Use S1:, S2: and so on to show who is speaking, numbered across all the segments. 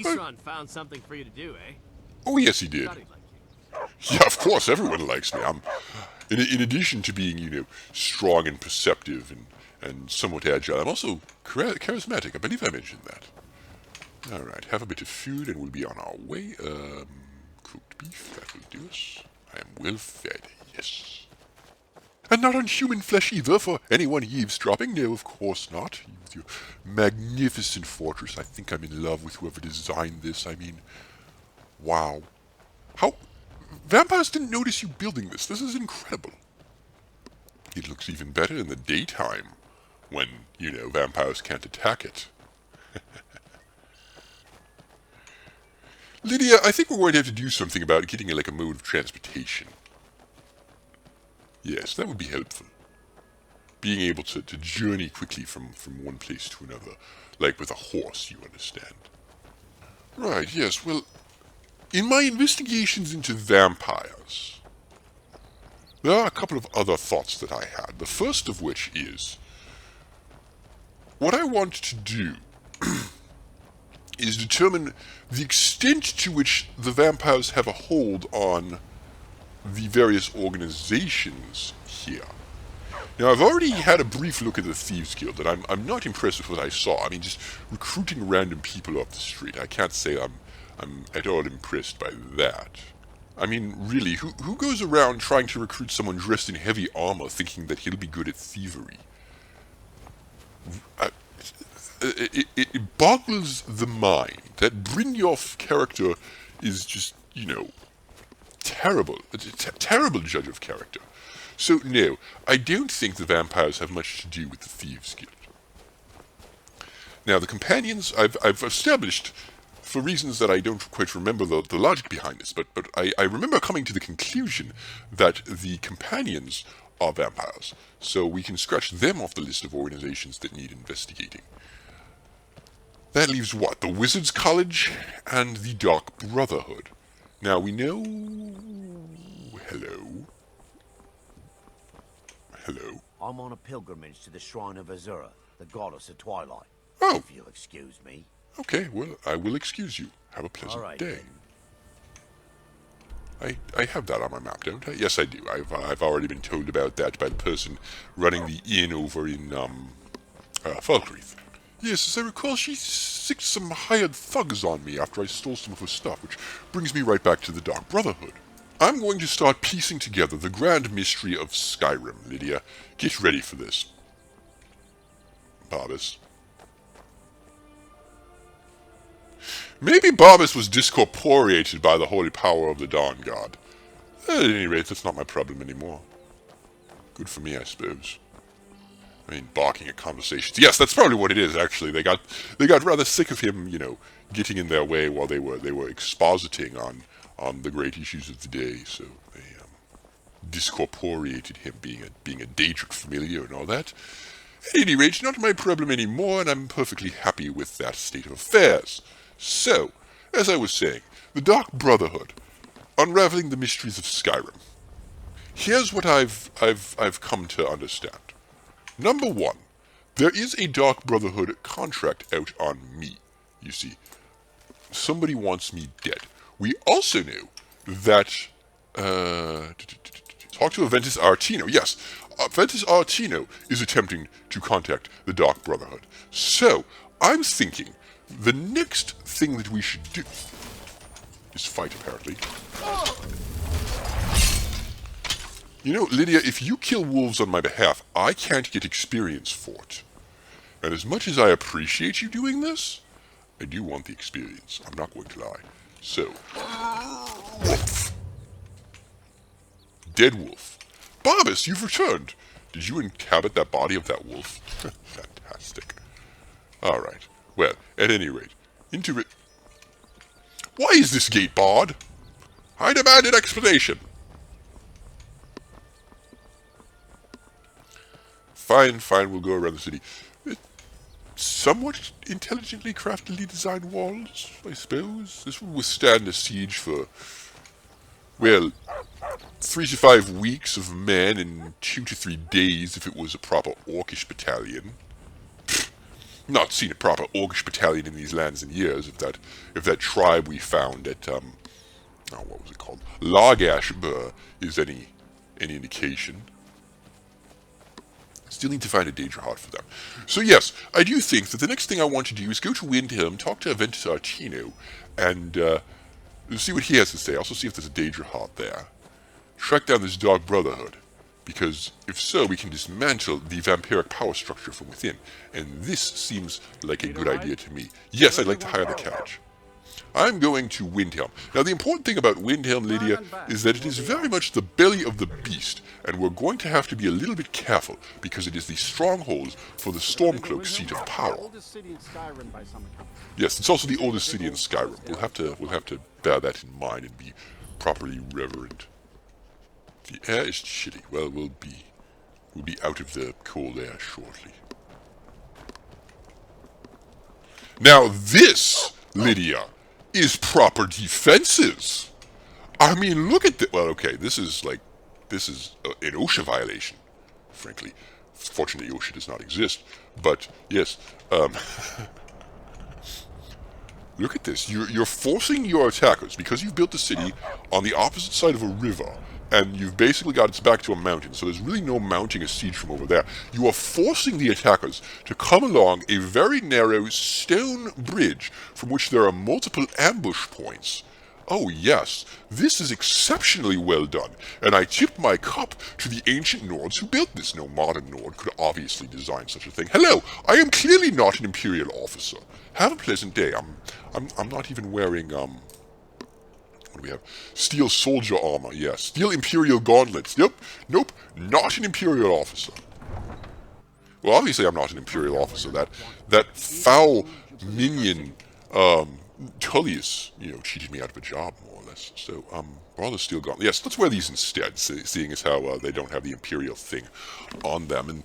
S1: Isran found something for you to do, eh?
S2: Oh, yes, he did.
S1: Thought he'd like
S2: Yeah, of course, everyone likes me. In addition to being, strong and perceptive and somewhat agile, I'm also charismatic. I believe I mentioned that. All right, have a bit of food and we'll be on our way. Cooked beef, that will do us. I am well fed, yes. And not on human flesh either, for anyone eavesdropping. No, of course not. With your magnificent fortress, I think I'm in love with whoever designed this. I mean, wow. How... Vampires didn't notice you building this. This is incredible. It looks even better in the daytime, when, vampires can't attack it. Lydia, I think we're going to have to do something about getting like a mode of transportation. Yes, that would be helpful. Being able to journey quickly from one place to another, like with a horse, you understand. Right, yes, well, in my investigations into vampires, there are a couple of other thoughts that I had. The first of which is, what I want to do is determine the extent to which the vampires have a hold on the various organizations here. Now, I've already had a brief look at the Thieves Guild, and I'm not impressed with what I saw. I mean, just recruiting random people off the street. I can't say I'm at all impressed by that. I mean, really, who goes around trying to recruit someone dressed in heavy armor thinking that he'll be good at thievery? It boggles the mind that Brynjolf character is just, terrible. A terrible judge of character. So, no, I don't think the vampires have much to do with the Thieves Guild. Now, the companions, I've established, for reasons that I don't quite remember the logic behind this, but I remember coming to the conclusion that the companions are vampires, so we can scratch them off the list of organizations that need investigating. That leaves what? The Wizards College and the Dark Brotherhood. Now, we know... Hello? Hello?
S3: I'm on a pilgrimage to the shrine of Azura, the goddess of twilight.
S2: Oh.
S3: If you'll excuse me.
S2: Okay, well, I will excuse you. Have a pleasant
S3: All right,
S2: day. I have that on my map, don't I? Yes, I do. I've already been told about that by the person running the inn over in, Falkreath. Yes, as I recall, she sicked some hired thugs on me after I stole some of her stuff, which brings me right back to the Dark Brotherhood. I'm going to start piecing together the grand mystery of Skyrim, Lydia. Get ready for this. Barbas. Maybe Barbas was discorporeated by the holy power of the Dawn God. At any rate, that's not my problem anymore. Good for me, I suppose. I mean, barking at conversations. Yes, that's probably what it is, actually. They got rather sick of him, getting in their way while they were expositing on the great issues of the day, so they discorporeated him, being a Daedric familiar and all that. At any rate, not my problem anymore, and I'm perfectly happy with that state of affairs. So, as I was saying, the Dark Brotherhood, unraveling the mysteries of Skyrim. Here's what I've come to understand. Number one, there is a Dark Brotherhood contract out on me. You see, somebody wants me dead. We also know that, talk to Aventus Artino. Yes, Aventus Artino is attempting to contact the Dark Brotherhood. So, I'm thinking the next thing that we should do is fight, apparently. Lydia, if you kill wolves on my behalf, I can't get experience for it. And as much as I appreciate you doing this, I do want the experience. I'm not going to lie. So, wolf. Dead wolf. Barbas, you've returned. Did you inhabit that body of that wolf? Fantastic. Alright. Well, at any rate, into it. Why is this gate barred? I demand an explanation. Fine, we'll go around the city. Somewhat intelligently, craftily designed walls, I suppose. This will withstand a siege for, 3 to 5 weeks of men and 2 to 3 days if it was a proper orcish battalion. Not seen a proper Orcish battalion in these lands in years. If that tribe we found at oh, what was it called? Lagash is any indication. Still need to find a danger heart for them. So yes, I do think that the next thing I want to do is go to Windhelm, talk to Aventus Artino, and see what he has to say. Also see if there's a danger heart there. Track down this Dark Brotherhood, because if so, we can dismantle the vampiric power structure from within, and this seems like a good idea to me. Yes, I'd like to hire the carriage. I'm going to Windhelm. Now, the important thing about Windhelm, Lydia, is that it is very much the belly of the beast, and we're going to have to be a little bit careful, because it is the stronghold for the Stormcloak seat of power. Yes, it's also the oldest city in Skyrim. We'll have to bear that in mind and be properly reverent. The air is chilly. Well, we'll be out of the cold air shortly. Now this, Lydia, is proper defenses. I mean, look at that. Well, okay, this is an OSHA violation, frankly. Fortunately, OSHA does not exist. But yes, look at this. You're forcing your attackers, because you've built the city on the opposite side of a river, and you've basically got its back to a mountain, so there's really no mounting a siege from over there. You are forcing the attackers to come along a very narrow stone bridge from which there are multiple ambush points. Oh yes, this is exceptionally well done, and I tip my cup to the ancient Nords who built this. No modern Nord could obviously design such a thing. Hello, I am clearly not an Imperial officer. Have a pleasant day. I'm not even wearing, what do we have? Steel soldier armor, yes. Steel Imperial gauntlets. Nope, not an Imperial officer. Well, obviously I'm not an Imperial officer. That foul minion, Tullius, cheated me out of a job, more or less. So, rather steel gauntlet. Yes, let's wear these instead, seeing as how they don't have the Imperial thing on them. And,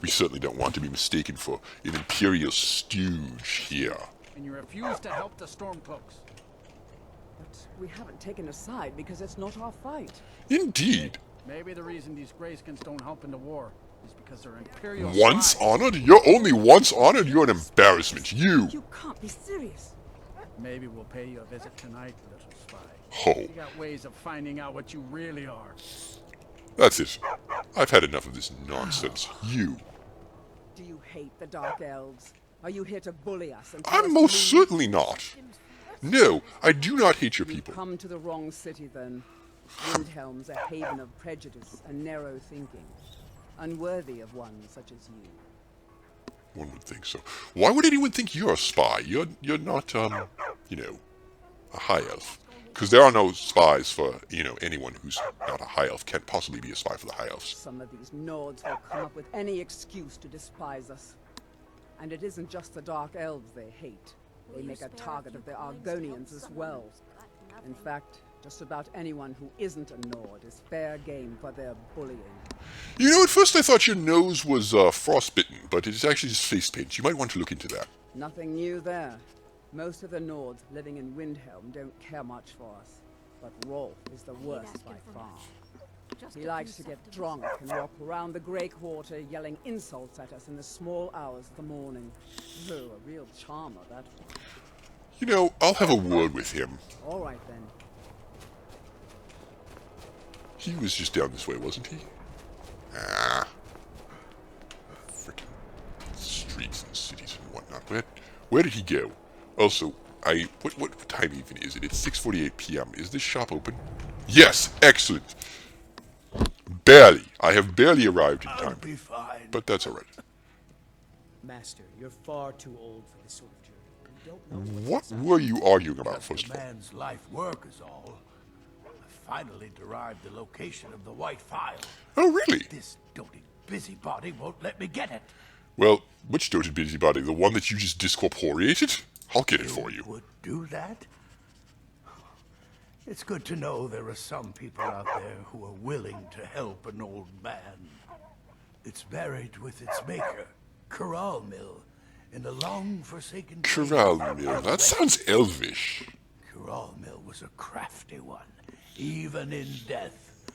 S2: we certainly don't want to be mistaken for an Imperial stooge here.
S4: And you refuse to help the Stormcloaks.
S5: But we haven't taken a side because it's not our fight.
S2: Indeed.
S4: Maybe the reason these Greyskins don't help in the war is because they're Imperial
S2: Once
S4: spies.
S2: honored? You're only once honored? You're an embarrassment. You
S5: can't be serious.
S4: Maybe we'll pay you a visit tonight, little spy.
S2: ho.
S4: You got ways of finding out what you really are.
S2: That's it. I've had enough of this nonsense. You.
S5: Do you hate the Dark Elves? Are you here to bully us? And tell us
S2: I'm
S5: to
S2: most
S5: leave?
S2: certainly not. No, I do not hate your
S5: You've
S2: people.
S5: come to the wrong city, then. Windhelm's a haven of prejudice and narrow thinking, unworthy of one such as you.
S2: One would think so. Why would anyone think you're a spy? You're not, a high elf. Because there are no spies for, anyone who's not a high elf can't possibly be a spy for the high elves.
S5: Some of these Nords will come up with any excuse to despise us. And it isn't just the Dark Elves they hate. They make a target of the Argonians as well. In fact, just about anyone who isn't a Nord is fair game for their bullying.
S2: At first I thought your nose was frostbitten, but it's actually just face paint. You might want to look into that.
S5: Nothing new there. Most of the Nords living in Windhelm don't care much for us. But Rolf is the worst by far. He likes to get drunk and walk around the Grey Quarter yelling insults at us in the small hours of the morning. Oh, a real charmer, that one.
S2: I'll have a word with him.
S5: All right, then.
S2: He was just down this way, wasn't he? Ah. Frickin' streets and cities and whatnot. Where did he go? Also, what time even is it? It's 6:48 p.m. Is this shop open? Yes, excellent. Barely. I have barely arrived in time.
S6: I'll be fine.
S2: But that's alright.
S6: Master, you're far too old for this sort of journey. You don't know
S2: What were you arguing about, first
S3: The
S2: of all?
S3: man's life work is all. I finally derived the location of the White File.
S2: Oh, really?
S3: This doting busybody won't let me get it.
S2: Well, which doted busybody? The one that you just discorporeated? I'll get it for you.
S3: Would do that? It's good to know there are some people out there who are willing to help an old man. It's buried with its maker, Corral Mill, in a long-forsaken...
S2: Corral Mill. That sounds elvish.
S3: Corral Mill was a crafty one, even in death.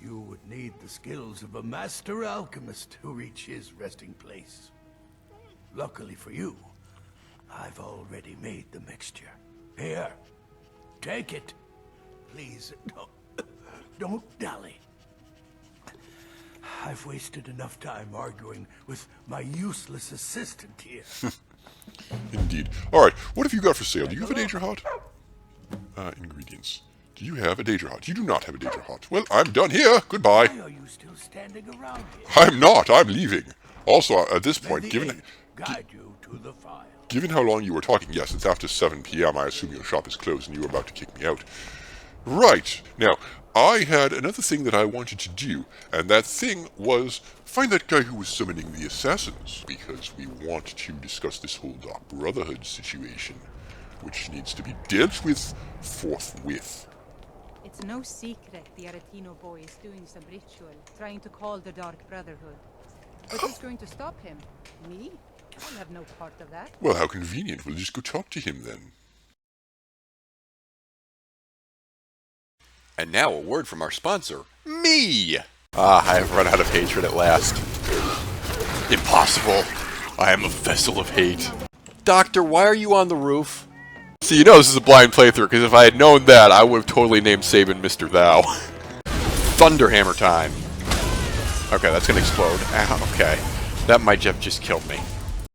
S3: You would need the skills of a master alchemist to reach his resting place. Luckily for you, I've already made the mixture. Here, take it. Please, don't dally. I've wasted enough time arguing with my useless assistant here.
S2: Indeed. Alright, what have you got for sale? Do you have a Danger Hot? Ingredients. Do you have a Danger Hot? You do not have a Danger Hot. Well, I'm done here. Goodbye.
S3: Why are you still standing around here?
S2: I'm not. I'm leaving. Also, at this point,
S3: May the
S2: given
S3: eight guide you to the file.
S2: given how long you were talking, yes, it's after 7 p.m. I assume your shop is closed and you were about to kick me out. Right. Now, I had another thing that I wanted to do, and that thing was find that guy who was summoning the assassins, because we want to discuss this whole Dark Brotherhood situation, which needs to be dealt with forthwith.
S7: It's no secret the Aretino boy is doing some ritual, trying to call the Dark Brotherhood. But who's going to stop him? Me? I'll have no part of that.
S2: Well, how convenient. We'll just go talk to him then.
S8: And now a word from our sponsor, me! Ah, I have run out of hatred at last. Impossible! I am a vessel of hate. Doctor, why are you on the roof? See, you know this is a blind playthrough, because if I had known that, I would have totally named Sabin Mr. Thou. Thunderhammer time. Okay, that's gonna explode. Ah, okay. That might have just killed me.